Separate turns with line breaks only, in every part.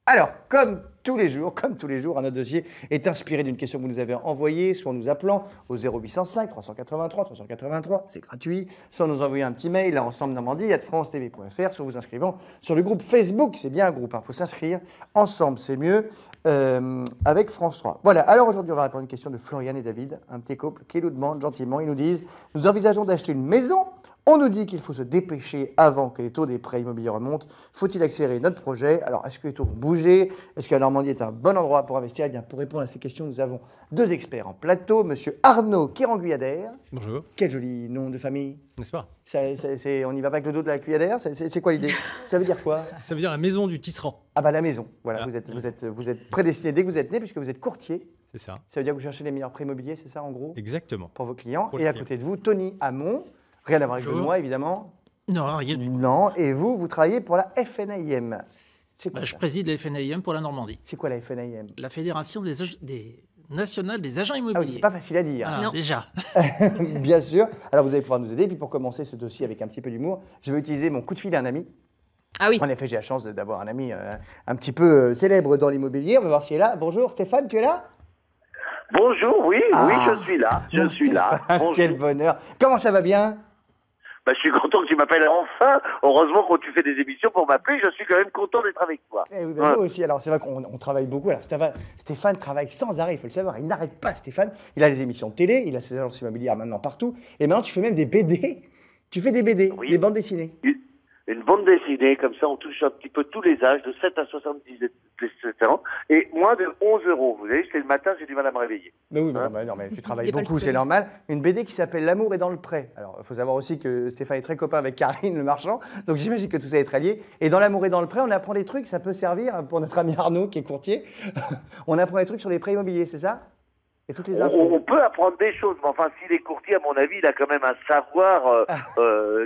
Alors, comme tous les jours, un autre dossier est inspiré d'une question que vous nous avez envoyée, soit en nous appelant au 0805 383 383, c'est gratuit, soit en nous envoyant un petit mail à ensemble-normandie@francetv.fr, soit vous inscrivant sur le groupe Facebook, c'est bien un groupe, il faut s'inscrire, ensemble c'est mieux, avec France 3. Voilà, alors aujourd'hui on va répondre à une question de Florian et David, un petit couple qui nous demandent gentiment, ils nous disent « Nous envisageons d'acheter une maison ». On nous dit qu'il faut se dépêcher avant que les taux des prêts immobiliers remontent. Faut-il accélérer notre projet? Alors, est-ce que les taux vont bouger? Est-ce que la Normandie est un bon endroit pour investir? Eh bien, pour répondre à ces questions, nous avons deux experts en plateau. Monsieur Arnaud Kéranguyader.
Bonjour.
Quel joli nom de famille.
N'est-ce pas?
On n'y va pas avec le dos de la Cuyadère? C'est quoi l'idée? Ça veut dire quoi?
Ça veut dire la maison du tisserand.
Ah bah la maison. Voilà,
Voilà.
vous êtes prédestiné dès que vous êtes né, puisque vous êtes courtier.
C'est ça.
Ça veut dire que vous cherchez les meilleurs prêts immobiliers, c'est ça en gros?
Exactement.
Pour vos clients.
Pour
Et
le
à
client.
côté de vous, Tony Hamon. Rien à voir avec
Bonjour.
moi, évidemment.
Non, rien du tout.
Non, et vous travaillez pour la FNAIM. C'est quoi
Je
ça?
préside la FNAIM pour la Normandie,
C'est quoi la FNAIM?
la Fédération nationale des agents
Ah oui,
immobiliers.
c'est pas facile à dire.
Voilà, déjà.
Bien sûr. Alors vous allez pouvoir nous aider. Et puis pour commencer ce dossier avec un petit peu d'humour, je vais utiliser mon coup de fil d'un ami.
Ah oui.
En effet, j'ai la chance d'avoir un ami un petit peu célèbre dans l'immobilier. On va voir s'il est là. Bonjour Stéphane, tu es là?
Bonjour, oui,
Ah,
oui, je suis là, je
mon
suis là.
Stéphane,
Bonjour.
quel bonheur. Comment ça va bien?
Bah, je suis content que tu m'appelles enfin. Heureusement, quand tu fais des émissions pour m'appeler, je suis quand même content d'être avec toi.
Eh oui, ben moi aussi. Alors c'est vrai qu'on travaille beaucoup. Alors Stéphane travaille sans arrêt, il faut le savoir. Il n'arrête pas, Stéphane. Il a des émissions de télé, il a ses agences immobilières maintenant partout. Et maintenant, tu fais même des BD. Tu fais des BD,
Oui.
des bandes dessinées.
Une bande dessinée, comme ça, on touche un petit peu tous les âges, de 7 à 77 ans, et moins de 11 euros. Vous savez, c'est le matin, j'ai du mal à me réveiller.
Mais oui, mais
Hein?
non, mais tu travailles
Il est pas le
beaucoup, c'est
seul.
normal. Une BD qui s'appelle L'amour est dans le pré. Alors, il faut savoir aussi que Stéphane est très copain avec Karine Le Marchand, donc j'imagine que tout ça est très lié. Et dans L'amour est dans le pré, on apprend des trucs, ça peut servir pour notre ami Arnaud qui est courtier. On apprend des trucs sur les prêts immobiliers, c'est ça? Et toutes les infos.
On peut apprendre des choses, mais enfin, s'il est courtier, à mon avis, il a quand même un savoir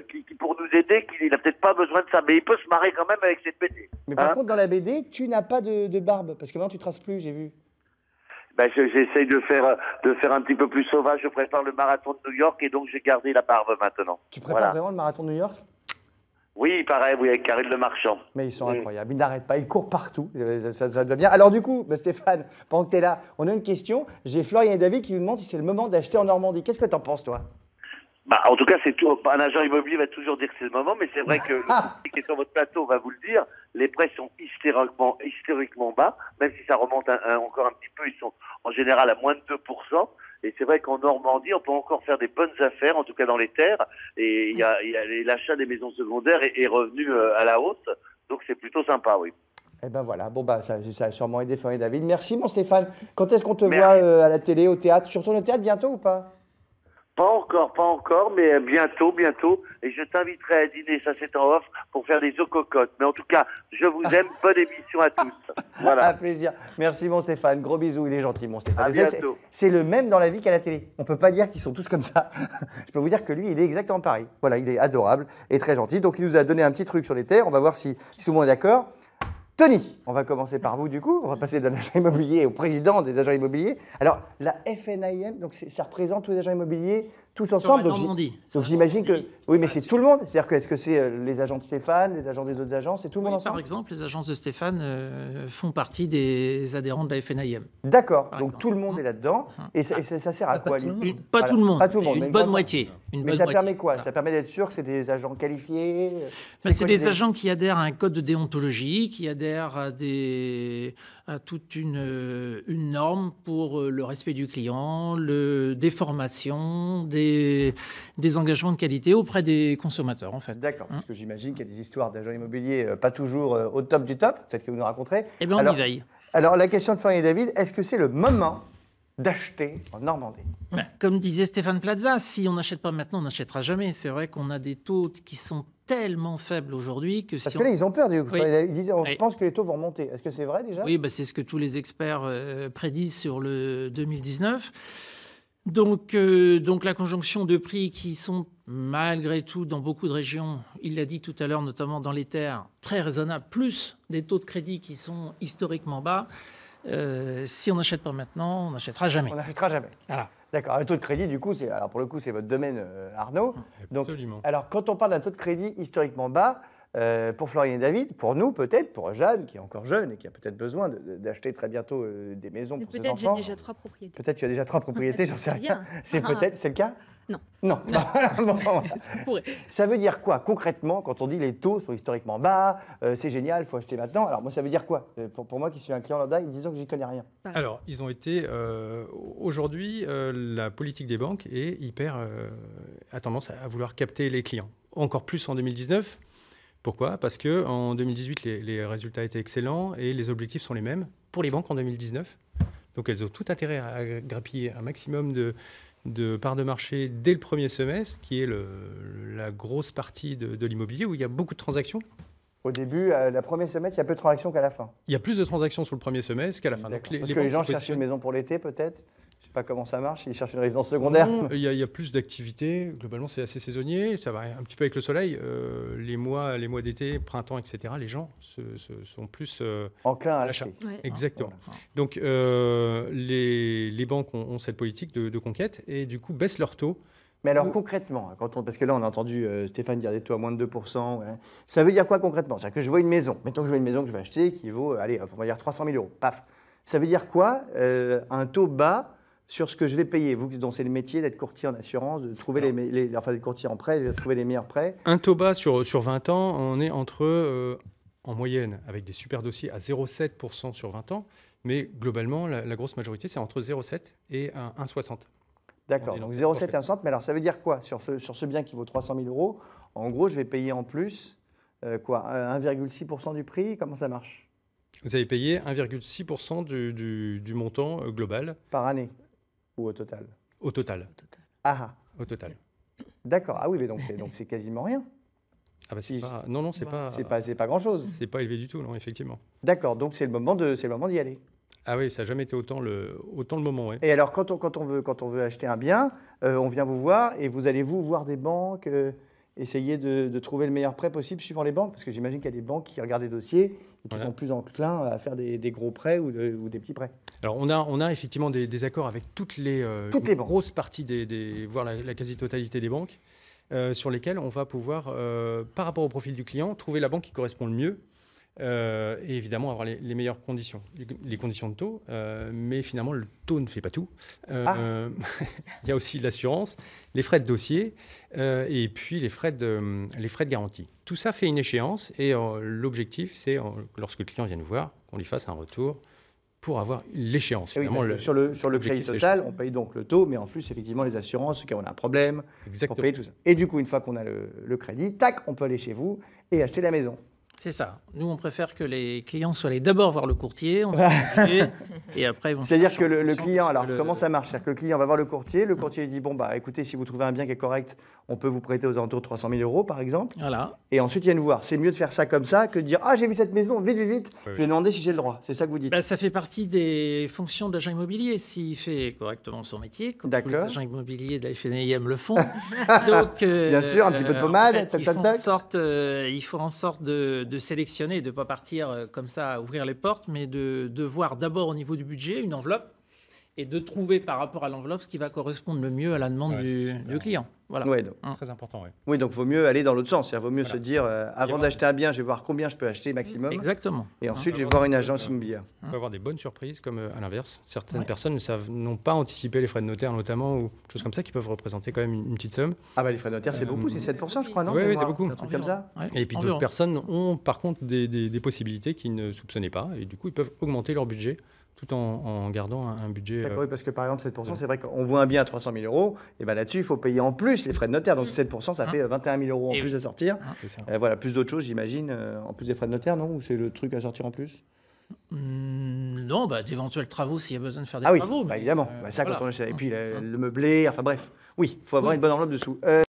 qui pour nous aider, qu'il n'a peut-être pas besoin de ça, mais il peut se marrer quand même avec cette BD.
Mais par
Hein?
contre, dans la BD, tu n'as pas de barbe, parce que maintenant tu traces plus, j'ai vu.
Ben, j'essaye de faire un petit peu plus sauvage. Je prépare le marathon de New York et donc j'ai gardé la barbe maintenant.
Tu prépares
Voilà.
vraiment le marathon de New York?
Oui, pareil, oui, avec Karine Le Marchand.
Mais ils sont
Oui.
incroyables, ils n'arrêtent pas, ils courent partout, ça doit bien. Alors du coup, bah, Stéphane, pendant que tu es là, on a une question. J'ai Florian et David qui nous demandent si c'est le moment d'acheter en Normandie. Qu'est-ce que tu en penses, toi?
Bah, en tout cas, c'est tout. Un agent immobilier va toujours dire que c'est le moment, mais c'est vrai que le courtier qui est sur votre plateau va vous le dire. Les prêts sont historiquement bas, même si ça remonte encore un petit peu. Ils sont en général à moins de 2%. Et c'est vrai qu'en Normandie, on peut encore faire des bonnes affaires, en tout cas dans les terres. Et il y a l'achat des maisons secondaires est revenu à la hausse. Donc c'est plutôt sympa, oui.
Eh ben voilà, bon bah ça a sûrement aidé Florian et David. Merci mon Stéphane. Quand est-ce qu'on te
Merci.
voit à la télé, au théâtre? Tu retournes au théâtre bientôt ou pas?
Pas encore, mais bientôt. Et je t'inviterai à dîner, ça c'est en off, pour faire des œufs cocottes. Mais en tout cas, je vous aime. Bonne émission à tous.
Un
Voilà.
plaisir. Merci mon Stéphane. Gros bisous, il est gentil mon Stéphane.
À
Et ça,
bientôt.
c'est le même dans la vie qu'à la télé. On peut pas dire qu'ils sont tous comme ça. Je peux vous dire que lui, il est exactement pareil. Voilà, il est adorable et très gentil. Donc il nous a donné un petit truc sur les terres. On va voir si tout le monde est d'accord. Tony, on va commencer par vous du coup. On va passer d'un agent immobilier au président des agents immobiliers. Alors, la FNAIM, donc ça représente tous les agents immobiliers, tous ensemble.
la
Donc,
Normandie.
donc j'imagine que.
Normandie.
Oui, mais
Voilà,
c'est tout le monde. C'est-à-dire que est-ce que c'est les agents de Stéphane, les agents des autres agents, c'est tout le monde
Oui,
ensemble?
par exemple, les agences de Stéphane font partie des adhérents de la FNAIM.
D'accord,
Par
donc
exemple.
tout le monde est là-dedans. Et ça sert à
Pas
quoi
tout le
lui
monde.
Pas
Voilà,
tout le monde.
Pas tout le monde, mais
Une
une
bonne
grande
moitié. Une
Mais
bonne
ça
moitié.
permet quoi?
Voilà.
Ça permet d'être sûr que c'est des agents qualifiés?
C'est
quoi
des
l'idée?
agents qui adhèrent à un code de déontologie, qui adhèrent à toute une norme pour le respect du client, des formations, des engagements de qualité auprès des consommateurs, en fait.
D'accord, parce que j'imagine qu'il y a des histoires d'agents immobiliers pas toujours au top du top, peut-être que vous nous raconterez.
Eh bien, on
alors,
y veille.
Alors la question de Florian et David, est-ce que c'est le moment d'acheter en Normandie?
Ben, comme disait Stéphane Plaza, si on n'achète pas maintenant, on n'achètera jamais. C'est vrai qu'on a des taux qui sont tellement faibles aujourd'hui que
Parce
si
que là, ils ont peur.
Oui.
Ils disent, on
Oui.
pense que les taux vont remonter. Est-ce que c'est vrai déjà?
Oui, bah, c'est ce que tous les experts prédisent sur le 2019. Donc la conjonction de prix qui sont malgré tout dans beaucoup de régions, il l'a dit tout à l'heure, notamment dans les terres, très raisonnables, plus des taux de crédit qui sont historiquement bas. Si on n'achète pas maintenant, on n'achètera jamais.
On n'achètera jamais.
Voilà.
D'accord. Le taux de crédit, du coup, alors pour le coup, c'est votre domaine, Arnaud. Donc,
Absolument.
alors, quand on parle d'un taux de crédit historiquement bas, pour Florian et David, pour nous peut-être, pour Jeanne qui est encore jeune et qui a peut-être besoin d'acheter très bientôt des maisons pour ses enfants.
Peut-être j'ai déjà 3 propriétés.
Peut-être tu as déjà 3 propriétés, j'en sais rien. C'est le cas?
Non.
Non.
Ça pourrait.
Ça veut dire quoi concrètement quand on dit les taux sont historiquement bas, c'est génial, il faut acheter maintenant? Alors moi ça veut dire quoi? Pour moi qui suis un client lambda, disons que j'y connais rien.
Alors ils ont été aujourd'hui la politique des banques est hyper a tendance à vouloir capter les clients. Encore plus en 2019. Pourquoi? Parce qu'en 2018, les résultats étaient excellents et les objectifs sont les mêmes pour les banques en 2019. Donc elles ont tout intérêt à grappiller un maximum de parts de marché dès le premier semestre, qui est la grosse partie de l'immobilier où il y a beaucoup de transactions.
Au début, le premier semestre, il y a peu de transactions qu'à la fin.
Il y a plus de transactions sur le premier semestre qu'à la fin.
Donc, parce que les gens cherchent une maison pour l'été peut-être? Je ne sais pas comment ça marche, ils cherchent une résidence secondaire.
Non, il y a plus d'activités. Globalement, c'est assez saisonnier. Ça va un petit peu avec le soleil. Les mois d'été, printemps, etc., les gens sont plus
enclins à l'achat.
Ouais.
Exactement.
Voilà.
Donc, les banques ont cette politique de conquête et du coup baissent leurs taux.
Mais alors concrètement, parce que là on a entendu Stéphane dire des taux à moins de 2%, ouais. Ça veut dire quoi concrètement? C'est-à-dire que je vois une maison, mettons que je vois une maison que je vais acheter qui vaut, allez, on va dire 300 000 €, paf. Ça veut dire quoi un taux bas sur ce que je vais payer? Vous dont c'est le métier d'être courtier en assurance, de trouver d'être courtier en prêt, de trouver les meilleurs prêts.
Un taux bas sur 20 ans, on est entre, en moyenne, avec des super dossiers, à 0,7% sur 20 ans, mais globalement, la grosse majorité, c'est entre 0,7 et 1,60.
D'accord, donc 0,7 et 1,60, mais alors ça veut dire quoi sur ce bien qui vaut 300 000 €? En gros, je vais payer en plus 1,6% du prix? Comment ça marche?
Vous avez payé 1,6% du montant global.
Par année ou au total?
Au total.
Ah,
Au total.
d'accord. Ah oui, mais donc c'est quasiment rien.
Ah bah
Si-
pas, non, c'est
pas grand-chose.
c'est pas élevé du tout, non, effectivement.
D'accord, donc c'est le moment d'y aller.
Ah oui, ça n'a jamais été autant le moment, ouais.
Et alors, quand on veut acheter un bien, on vient vous voir et vous allez voir des banques, essayer de trouver le meilleur prêt possible suivant les banques? Parce que j'imagine qu'il y a des banques qui regardent des dossiers et qui
Voilà.
sont plus enclins à faire des gros prêts ou des petits prêts.
Alors, on a effectivement des accords avec toutes les
Toutes les banques.
grosses parties, voire la quasi-totalité des banques, sur lesquelles on va pouvoir, par rapport au profil du client, trouver la banque qui correspond le mieux. Et évidemment avoir les meilleures conditions, les conditions de taux, mais finalement le taux ne fait pas tout. Il y a aussi l'assurance, les frais de dossier et puis les frais de garantie. Tout ça fait une échéance et l'objectif c'est lorsque le client vient nous voir, qu'on lui fasse un retour pour avoir l'échéance.
Et oui,
Finalement,
parce que sur le crédit
l'objectif, c'est
total, on paye donc le taux, mais en plus, effectivement, les assurances, quand on a un problème, pour
Exactement.
payer tout ça. Et du coup, une fois qu'on a le crédit, tac, on peut aller chez vous et acheter la maison.
C'est ça. Nous, on préfère que les clients soient allés d'abord voir le courtier, on va juger, et après ils vont.
C'est-à-dire
faire
que
en
le
fonction
client,
de
alors
le-
comment ça marche? C'est-à-dire que le client va voir le courtier dit bon, bah écoutez, si vous trouvez un bien qui est correct, on peut vous prêter aux alentours de 300 000 € par exemple.
Voilà.
Et ensuite, il vient nous voir. C'est mieux de faire ça comme ça que de dire ah, j'ai vu cette maison, vite, vite, vite.
Oui.
Je vais demander si j'ai le droit. C'est ça que vous dites.
Bah, ça fait partie des fonctions de l'agent immobilier, s'il fait correctement son métier, comme tous les
D'accord.
agents immobiliers de la FNIM le font. Donc,
Bien sûr, un petit peu de pommade,
en fait,
toc,
ils
toc,
font
toc.
il faut en sorte de sélectionner, de ne pas partir comme ça à ouvrir les portes, mais de voir d'abord au niveau du budget une enveloppe et de trouver par rapport à l'enveloppe ce qui va correspondre le mieux à la demande du client. Voilà.
Ouais, donc,
Très important, oui.
oui, donc vaut mieux aller dans l'autre sens. Il vaut mieux
Voilà.
se dire avant
voir-
d'acheter un bien, je vais voir combien je peux acheter maximum.
Exactement.
Et ensuite, je vais voir une agence immobilière.
On peut avoir des bonnes surprises, comme à l'inverse. Certaines
Ouais.
personnes n'ont pas anticipé les frais de notaire, notamment, ou choses comme ça, qui peuvent représenter quand même une petite somme.
Ah bah les frais de notaire, c'est beaucoup, c'est 7%, je crois, non?
Oui,
de
oui,
mémoire?
c'est beaucoup.
Un truc comme ça.
Ouais,
Et puis
environ.
d'autres personnes ont par contre des possibilités qu'ils ne soupçonnaient pas, et du coup, ils peuvent augmenter leur budget tout en gardant un budget.
D'accord, oui, parce que par exemple, 7%, c'est vrai qu'on voit un bien à 300 000 €, et ben là-dessus, il faut payer en plus les frais de notaire. Donc 7%, ça fait 21 000 € en
Et
plus
oui.
à sortir.
C'est ça.
Voilà, plus d'autres choses, j'imagine, en plus des frais de notaire, non? Ou c'est le truc à sortir en plus?
Non, bah, d'éventuels travaux s'il y a besoin de faire des
Ah oui,
travaux.
bah
mais,
évidemment. Bah, ça,
voilà.
quand on achète. Et puis le meublé, enfin bref. Oui, il faut avoir
Oui.
une bonne enveloppe dessous.